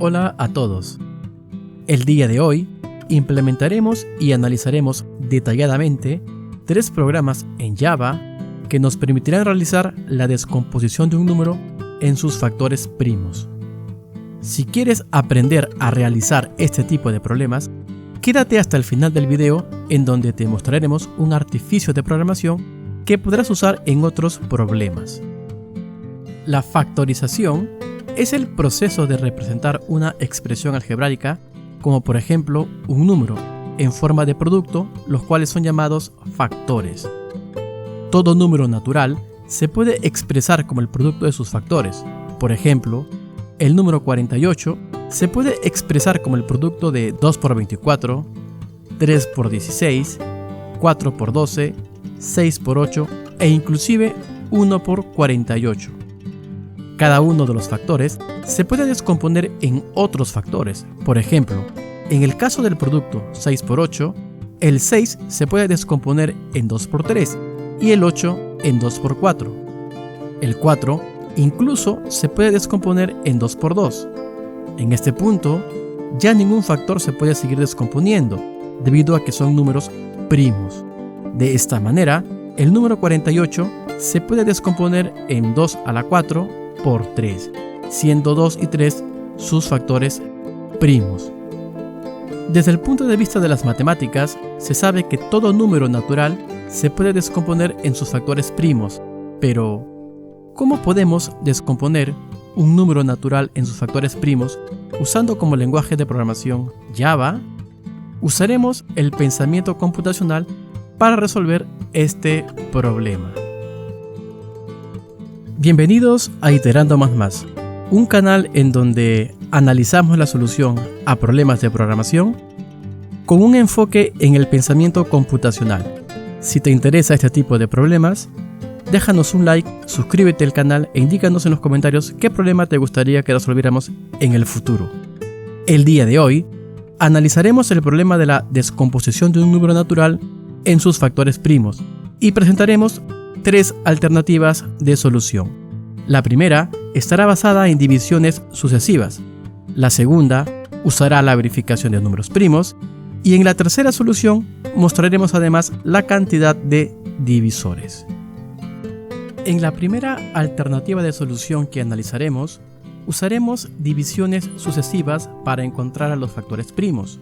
Hola a todos. El día de hoy implementaremos y analizaremos detalladamente 3 programas en Java que nos permitirán realizar la descomposición de un número en sus factores primos. Si quieres aprender a realizar este tipo de problemas, quédate hasta el final del video en donde te mostraremos un artificio de programación que podrás usar en otros problemas. La factorización es el proceso de representar una expresión algebraica, como por ejemplo un número, en forma de producto, los cuales son llamados factores. Todo número natural se puede expresar como el producto de sus factores. Por ejemplo, el número 48 se puede expresar como el producto de 2 por 24, 3 por 16, 4 por 12, 6 por 8 e inclusive 1 por 48. Cada uno de los factores se puede descomponer en otros factores. Por ejemplo, en el caso del producto 6 por 8, el 6 se puede descomponer en 2 por 3 y el 8 en 2 por 4. El 4 incluso se puede descomponer en 2 por 2. En este punto, ya ningún factor se puede seguir descomponiendo, debido a que son números primos. De esta manera, el número 48 se puede descomponer en 2 a la 4 por 3, siendo 2 y 3 sus factores primos. Desde el punto de vista de las matemáticas, se sabe que todo número natural se puede descomponer en sus factores primos, pero ¿cómo podemos descomponer un número natural en sus factores primos usando como lenguaje de programación Java? Usaremos el pensamiento computacional para resolver este problema. Bienvenidos a Iterando Más, un canal en donde analizamos la solución a problemas de programación con un enfoque en el pensamiento computacional. Si te interesa este tipo de problemas, déjanos un like, suscríbete al canal e indícanos en los comentarios qué problema te gustaría que resolviéramos en el futuro. El día de hoy, analizaremos el problema de la descomposición de un número natural en sus factores primos y presentaremos 3 alternativas de solución. La primera estará basada en divisiones sucesivas, la segunda usará la verificación de números primos y en la tercera solución mostraremos además la cantidad de divisores. En la primera alternativa de solución que analizaremos, usaremos divisiones sucesivas para encontrar a los factores primos.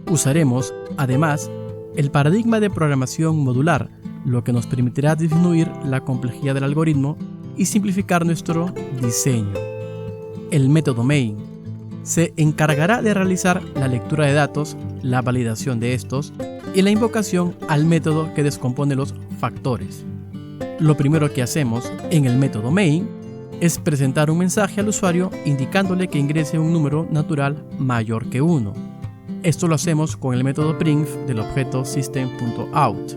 Usaremos, además, el paradigma de programación modular, lo que nos permitirá disminuir la complejidad del algoritmo y simplificar nuestro diseño. El método main se encargará de realizar la lectura de datos, la validación de estos y la invocación al método que descompone los factores. Lo primero que hacemos en el método main es presentar un mensaje al usuario indicándole que ingrese un número natural mayor que 1. Esto lo hacemos con el método print del objeto system.out.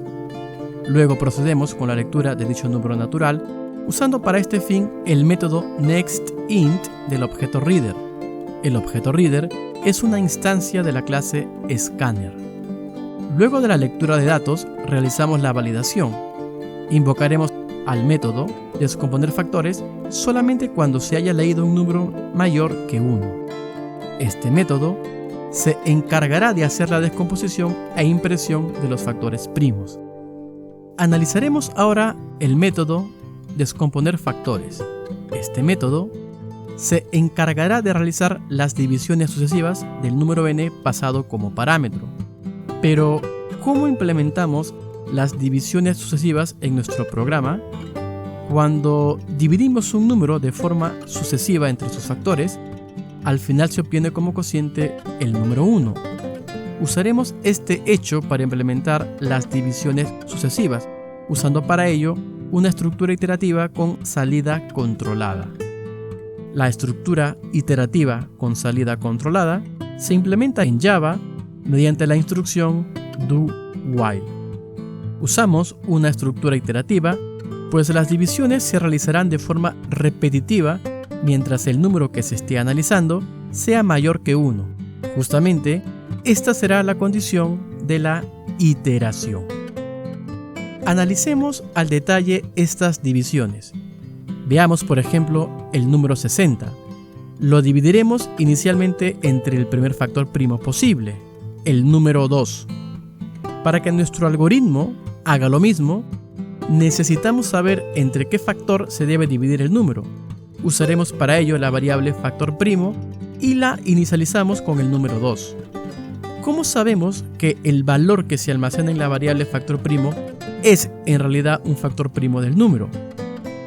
Luego procedemos con la lectura de dicho número natural, usando para este fin el método nextInt del objeto reader. El objeto reader es una instancia de la clase scanner. Luego de la lectura de datos, realizamos la validación. Invocaremos al método descomponer factores solamente cuando se haya leído un número mayor que 1. Este método se encargará de hacer la descomposición e impresión de los factores primos. Analizaremos ahora el método descomponer factores. Este método se encargará de realizar las divisiones sucesivas del número n pasado como parámetro. Pero, ¿cómo implementamos las divisiones sucesivas en nuestro programa? Cuando dividimos un número de forma sucesiva entre sus factores, al final se obtiene como cociente el número 1. Usaremos este hecho para implementar las divisiones sucesivas, usando para ello una estructura iterativa con salida controlada. La estructura iterativa con salida controlada se implementa en Java mediante la instrucción do while. Usamos una estructura iterativa, pues las divisiones se realizarán de forma repetitiva mientras el número que se esté analizando sea mayor que 1. Justamente, esta será la condición de la iteración. Analicemos al detalle estas divisiones. Veamos, por ejemplo, el número 60. lo dividiremos inicialmente entre el primer factor primo posible, el número 2. Para que nuestro algoritmo haga lo mismo, necesitamos saber entre qué factor se debe dividir el número. Usaremos para ello la variable factor primo y la inicializamos con el número 2. ¿Cómo sabemos que el valor que se almacena en la variable factor primo es en realidad un factor primo del número?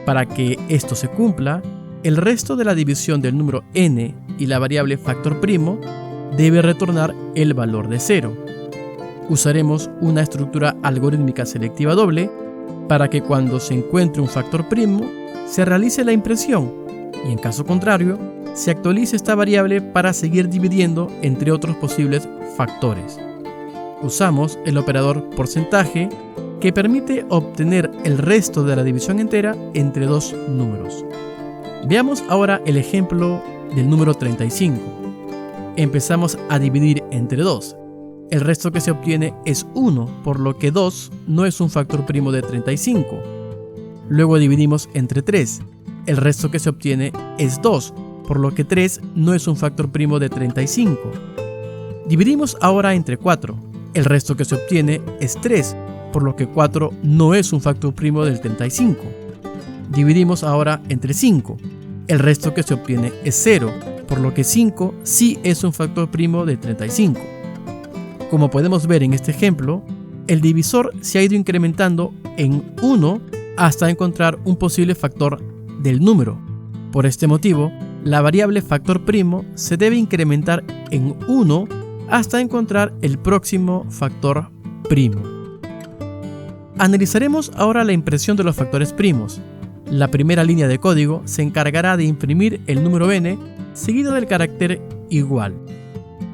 Para que esto se cumpla, el resto de la división del número n y la variable factor primo debe retornar el valor de 0. Usaremos una estructura algorítmica selectiva doble para que cuando se encuentre un factor primo se realice la impresión y en caso contrario se actualice esta variable para seguir dividiendo entre otros posibles factores. Usamos el operador porcentaje que permite obtener el resto de la división entera entre dos números. Veamos ahora el ejemplo del número 35. Empezamos a dividir entre 2. El resto que se obtiene es 1, por lo que 2 no es un factor primo de 35. Luego dividimos entre 3. El resto que se obtiene es 2, por lo que 3 no es un factor primo de 35. Dividimos ahora entre 4. El resto que se obtiene es 3, por lo que 4 no es un factor primo del 35. Dividimos ahora entre 5. El resto que se obtiene es 0, por lo que 5 sí es un factor primo de 35. Como podemos ver en este ejemplo, el divisor se ha ido incrementando en 1 hasta encontrar un posible factor del número. Por este motivo, la variable factor primo se debe incrementar en 1 hasta encontrar el próximo factor primo. Analizaremos ahora la impresión de los factores primos. La primera línea de código se encargará de imprimir el número n seguido del carácter igual.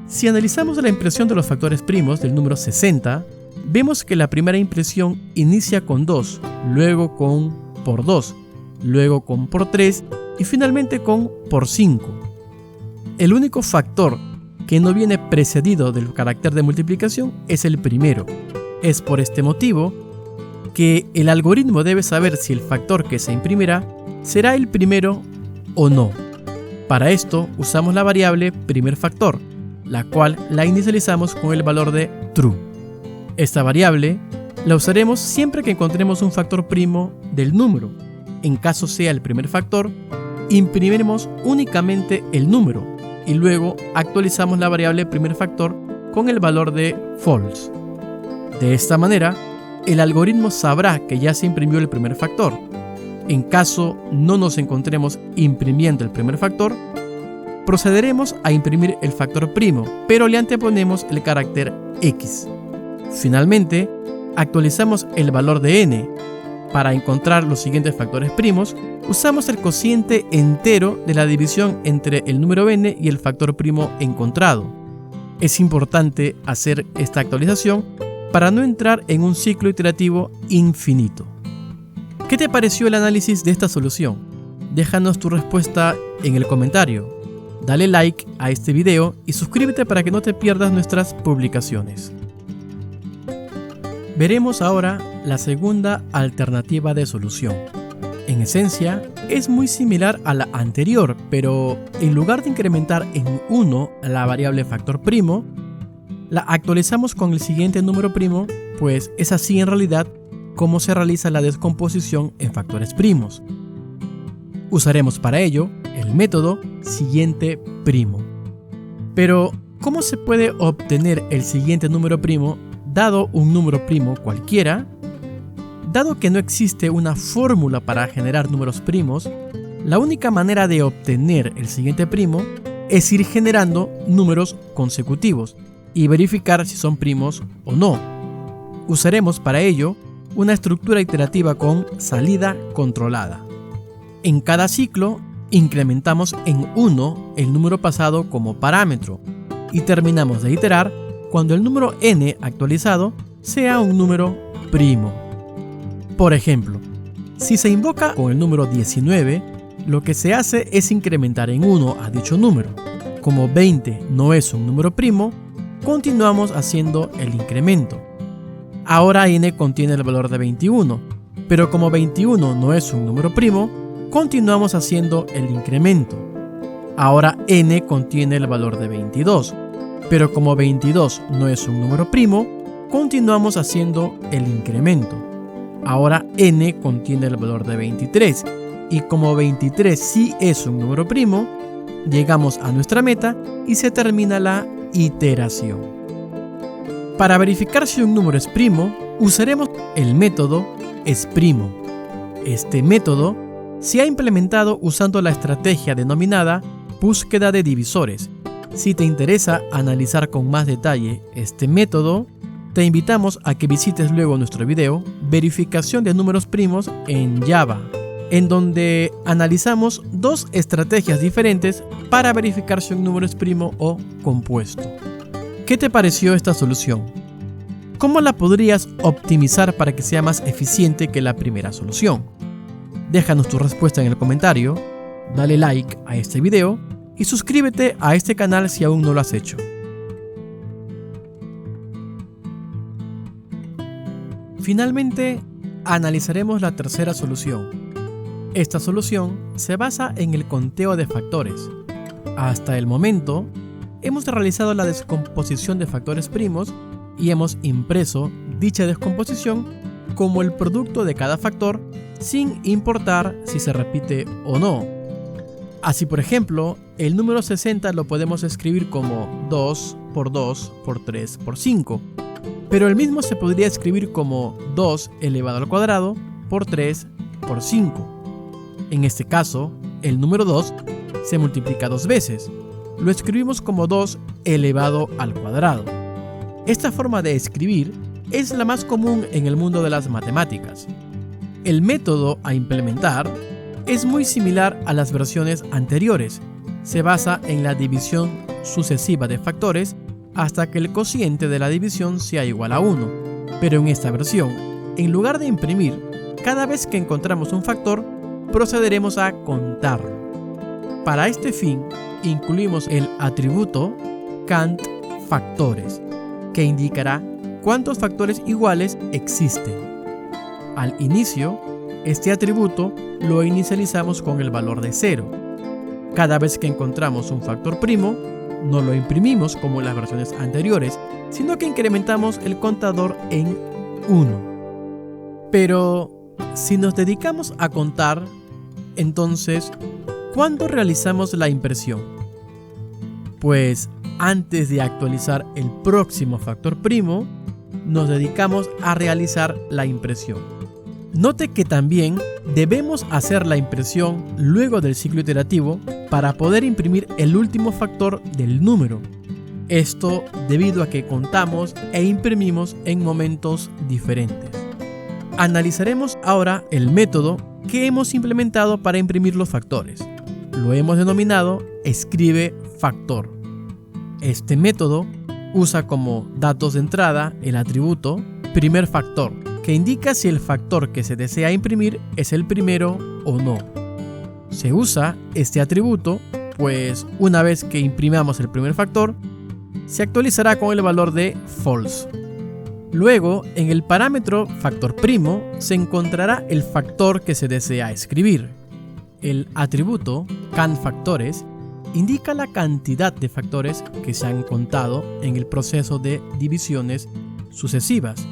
Si analizamos la impresión de los factores primos del número 60, vemos que la primera impresión inicia con 2, luego con por 2, luego con por 3 y finalmente con por 5. El único factor que no viene precedido del carácter de multiplicación es el primero. Es por este motivo que el algoritmo debe saber si el factor que se imprimirá será el primero o no. Para esto usamos la variable primer factor, la cual la inicializamos con el valor de true. Esta variable la usaremos siempre que encontremos un factor primo del número. En caso sea el primer factor, imprimiremos únicamente el número y luego actualizamos la variable primer factor con el valor de false. De esta manera, el algoritmo sabrá que ya se imprimió el primer factor. En caso no nos encontremos imprimiendo el primer factor, procederemos a imprimir el factor primo, pero le anteponemos el carácter X. Finalmente, actualizamos el valor de n. Para encontrar los siguientes factores primos, usamos el cociente entero de la división entre el número n y el factor primo encontrado. Es importante hacer esta actualización para no entrar en un ciclo iterativo infinito. ¿Qué te pareció el análisis de esta solución? Déjanos tu respuesta en el comentario. Dale like a este video y suscríbete para que no te pierdas nuestras publicaciones. Veremos ahora la segunda alternativa de solución. En esencia, es muy similar a la anterior, pero en lugar de incrementar en 1 la variable factor primo, la actualizamos con el siguiente número primo, pues es así en realidad como se realiza la descomposición en factores primos. Usaremos para ello el método siguiente primo. Pero, ¿cómo se puede obtener el siguiente número primo dado un número primo cualquiera? Dado que no existe una fórmula para generar números primos, la única manera de obtener el siguiente primo es ir generando números consecutivos y verificar si son primos o no. Usaremos para ello una estructura iterativa con salida controlada. En cada ciclo incrementamos en 1 el número pasado como parámetro y terminamos de iterar cuando el número n actualizado sea un número primo. Por ejemplo, si se invoca con el número 19, lo que se hace es incrementar en 1 a dicho número. Como 20 no es un número primo, continuamos haciendo el incremento. Ahora n contiene el valor de 21, pero como 21 no es un número primo, continuamos haciendo el incremento. Ahora n contiene el valor de 22, pero como 22 no es un número primo, continuamos haciendo el incremento. Ahora n contiene el valor de 23, y como 23 sí es un número primo, llegamos a nuestra meta y se termina la iteración. Para verificar si un número es primo, usaremos el método esprimo. Este método se ha implementado usando la estrategia denominada búsqueda de divisores. Si te interesa analizar con más detalle este método, te invitamos a que visites luego nuestro video Verificación de números primos en Java, en donde analizamos dos estrategias diferentes para verificar si un número es primo o compuesto. ¿Qué te pareció esta solución? ¿Cómo la podrías optimizar para que sea más eficiente que la primera solución? Déjanos tu respuesta en el comentario, dale like a este video y suscríbete a este canal si aún no lo has hecho. Finalmente, analizaremos la tercera solución. Esta solución se basa en el conteo de factores. Hasta el momento, hemos realizado la descomposición de factores primos y hemos impreso dicha descomposición como el producto de cada factor sin importar si se repite o no. Así, por ejemplo, el número 60 lo podemos escribir como 2 por 2 por 3 por 5, pero el mismo se podría escribir como 2 elevado al cuadrado por 3 por 5. En este caso, el número 2 se multiplica dos veces. Lo escribimos como 2 elevado al cuadrado. Esta forma de escribir es la más común en el mundo de las matemáticas. El método a implementar es muy similar a las versiones anteriores. Se basa en la división sucesiva de factores hasta que el cociente de la división sea igual a 1. Pero en esta versión, en lugar de imprimir, cada vez que encontramos un factor, procederemos a contarlo. Para este fin, incluimos el atributo cantFactores, que indicará cuántos factores iguales existen. Al inicio, este atributo lo inicializamos con el valor de 0. Cada vez que encontramos un factor primo, no lo imprimimos como en las versiones anteriores, sino que incrementamos el contador en 1. Pero si nos dedicamos a contar, entonces, ¿cuándo realizamos la impresión? Pues antes de actualizar el próximo factor primo, nos dedicamos a realizar la impresión. Note que también debemos hacer la impresión luego del ciclo iterativo para poder imprimir el último factor del número. Esto debido a que contamos e imprimimos en momentos diferentes. Analizaremos ahora el método que hemos implementado para imprimir los factores. Lo hemos denominado escribe factor. Este método usa como datos de entrada el atributo primer factor, que indica si el factor que se desea imprimir es el primero o no. Se usa este atributo, pues una vez que imprimamos el primer factor, se actualizará con el valor de false. Luego, en el parámetro factor primo, se encontrará el factor que se desea escribir. El atributo cantFactores indica la cantidad de factores que se han contado en el proceso de divisiones sucesivas.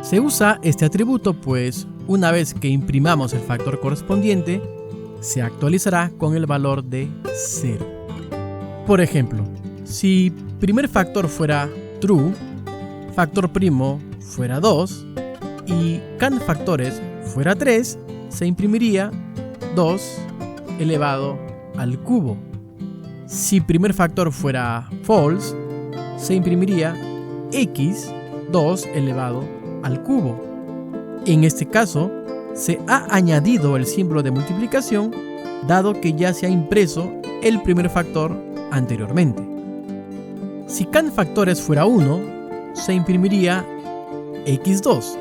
Se usa este atributo pues una vez que imprimamos el factor correspondiente, se actualizará con el valor de 0. Por ejemplo, si primer factor fuera true, factor primo fuera 2 y cantFactores fuera 3, se imprimiría 2 elevado al cubo. Si primer factor fuera false, se imprimiría x 2 elevado al cubo. En este caso, se ha añadido el símbolo de multiplicación, dado que ya se ha impreso el primer factor anteriormente. Si cantFactores fuera 1, se imprimiría x2.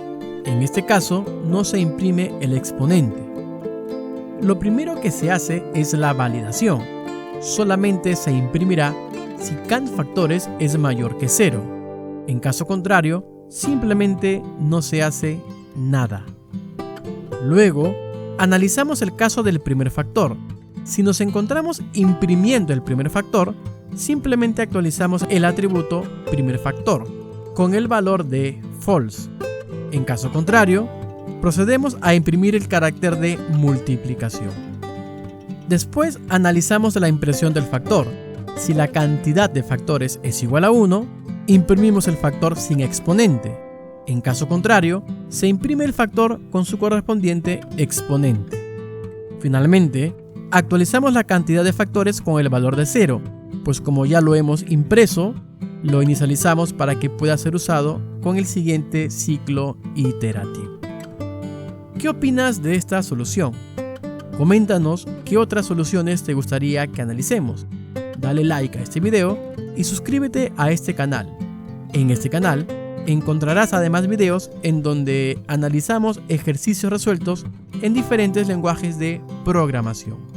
En este caso, no se imprime el exponente. Lo primero que se hace es la validación. Solamente se imprimirá si cantFactores es mayor que 0. En caso contrario, simplemente no se hace nada. Luego, analizamos el caso del primer factor. Si nos encontramos imprimiendo el primer factor, simplemente actualizamos el atributo primer factor con el valor de false. En caso contrario, procedemos a imprimir el carácter de multiplicación. Después analizamos la impresión del factor. Si la cantidad de factores es igual a 1, imprimimos el factor sin exponente. En caso contrario, se imprime el factor con su correspondiente exponente. Finalmente, actualizamos la cantidad de factores con el valor de 0, pues como ya lo hemos impreso, lo inicializamos para que pueda ser usado con el siguiente ciclo iterativo. ¿Qué opinas de esta solución? Coméntanos qué otras soluciones te gustaría que analicemos. Dale like a este video y suscríbete a este canal. En este canal encontrarás además videos en donde analizamos ejercicios resueltos en diferentes lenguajes de programación.